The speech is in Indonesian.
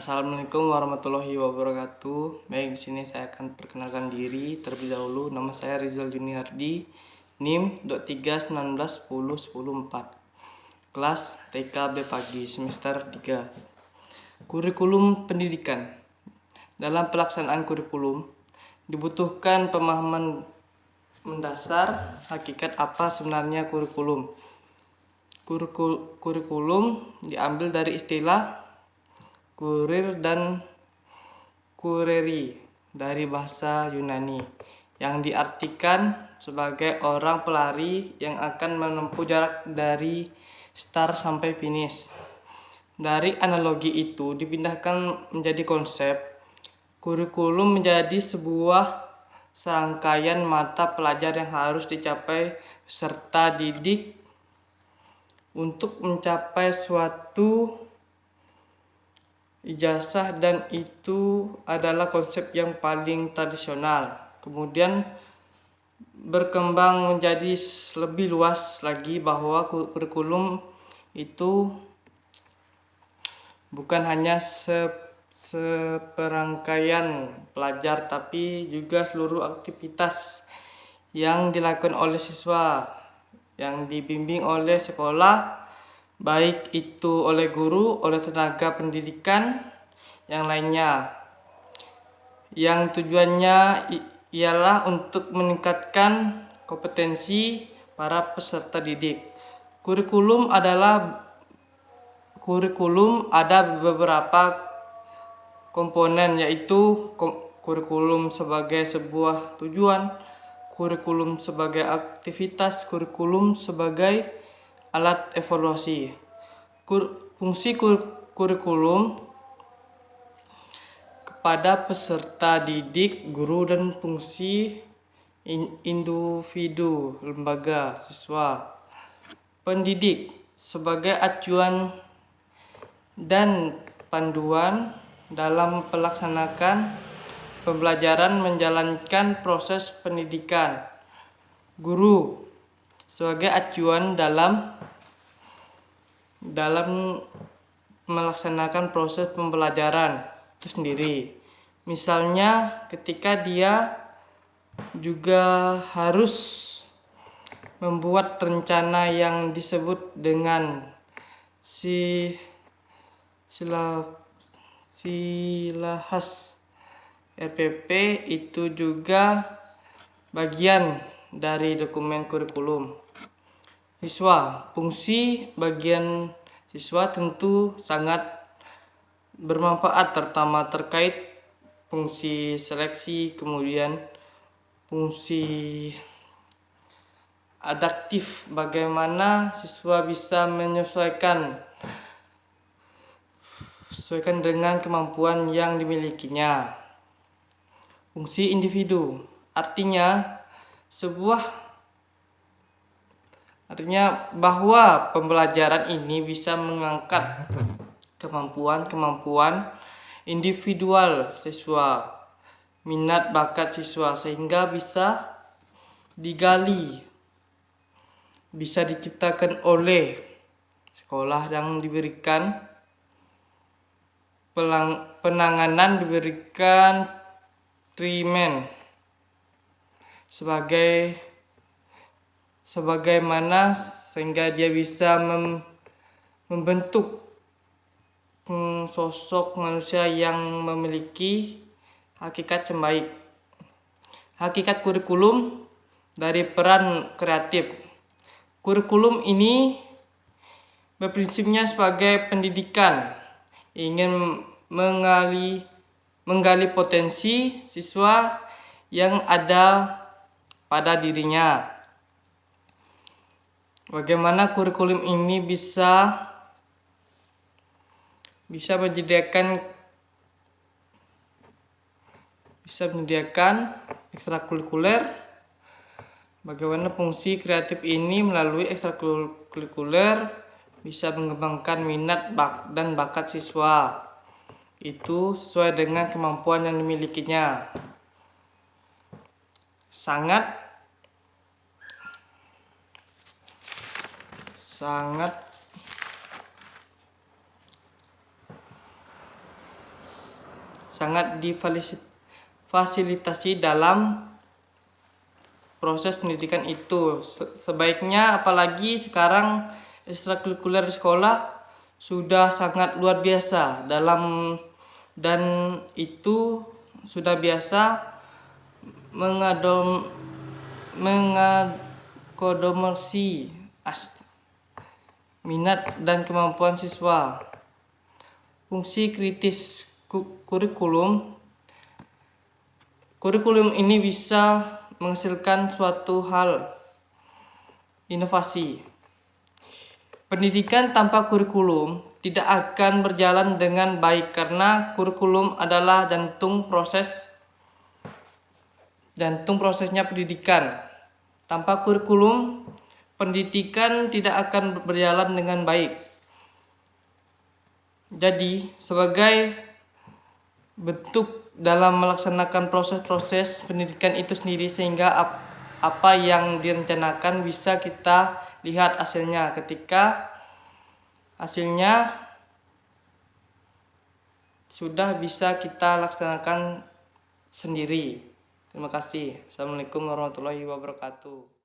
Assalamualaikum warahmatullahi wabarakatuh. Baik, di sini saya akan perkenalkan diri terlebih dahulu. Nama saya Rizal Juniardi, NIM 2319101004. Kelas TKB pagi semester 3. Kurikulum pendidikan. Dalam pelaksanaan kurikulum dibutuhkan pemahaman mendasar hakikat apa sebenarnya kurikulum. Kurikulum diambil dari istilah kurir dan kureri dari bahasa Yunani yang diartikan sebagai orang pelari yang akan menempuh jarak dari start sampai finish. Dari analogi itu dipindahkan menjadi konsep kurikulum menjadi sebuah serangkaian mata pelajaran yang harus dicapai peserta didik untuk mencapai suatu ijazah, dan itu adalah konsep yang paling tradisional. Kemudian berkembang menjadi lebih luas lagi bahwa kurikulum itu bukan hanya seperangkaian pelajar, tapi juga seluruh aktivitas yang dilakukan oleh siswa yang dibimbing oleh sekolah, baik itu oleh guru, oleh tenaga pendidikan yang lainnya, yang tujuannya ialah untuk meningkatkan kompetensi para peserta didik. Kurikulum ada beberapa komponen, yaitu kurikulum sebagai sebuah tujuan, kurikulum sebagai aktivitas, kurikulum sebagai alat evaluasi. Fungsi kurikulum kepada peserta didik, guru, dan fungsi individu, lembaga, siswa, pendidik sebagai acuan dan panduan dalam pelaksanaan pembelajaran menjalankan proses pendidikan. Guru sebagai acuan dalam melaksanakan proses pembelajaran itu sendiri. Misalnya ketika dia juga harus membuat rencana yang disebut dengan silahas RPP, itu juga bagian dari dokumen kurikulum. Siswa, fungsi bagian siswa tentu sangat bermanfaat, terutama terkait fungsi seleksi, kemudian fungsi adaptif, bagaimana siswa bisa menyesuaikan dengan kemampuan yang dimilikinya. Fungsi individu artinya bahwa pembelajaran ini bisa mengangkat kemampuan individual siswa, minat bakat siswa, sehingga bisa digali, bisa diciptakan oleh sekolah yang diberikan penanganan, diberikan treatment sebagaimana sehingga dia bisa membentuk sosok manusia yang memiliki hakikat yang baik. Hakikat kurikulum dari peran kreatif. Kurikulum ini berprinsipnya sebagai pendidikan ingin menggali potensi siswa yang ada pada dirinya. Bagaimana kurikulum ini bisa menyediakan ekstrakurikuler. Bagaimana fungsi kreatif ini melalui ekstrakurikuler bisa mengembangkan minat dan bakat siswa itu sesuai dengan kemampuan yang dimilikinya. Sangat sangat difasilitasi dalam proses pendidikan itu. Sebaiknya, apalagi sekarang ekstrakurikuler di sekolah sudah sangat luar biasa dan itu sudah biasa mengakomodasi minat dan kemampuan siswa. Fungsi kritis kurikulum ini bisa menghasilkan suatu hal inovasi. Pendidikan tanpa kurikulum tidak akan berjalan dengan baik karena kurikulum adalah jantung prosesnya pendidikan. Tanpa kurikulum, pendidikan tidak akan berjalan dengan baik. Jadi, sebagai bentuk dalam melaksanakan proses-proses pendidikan itu sendiri, sehingga apa yang direncanakan bisa kita lihat hasilnya ketika hasilnya sudah bisa kita laksanakan sendiri. Terima kasih. Assalamualaikum warahmatullahi wabarakatuh.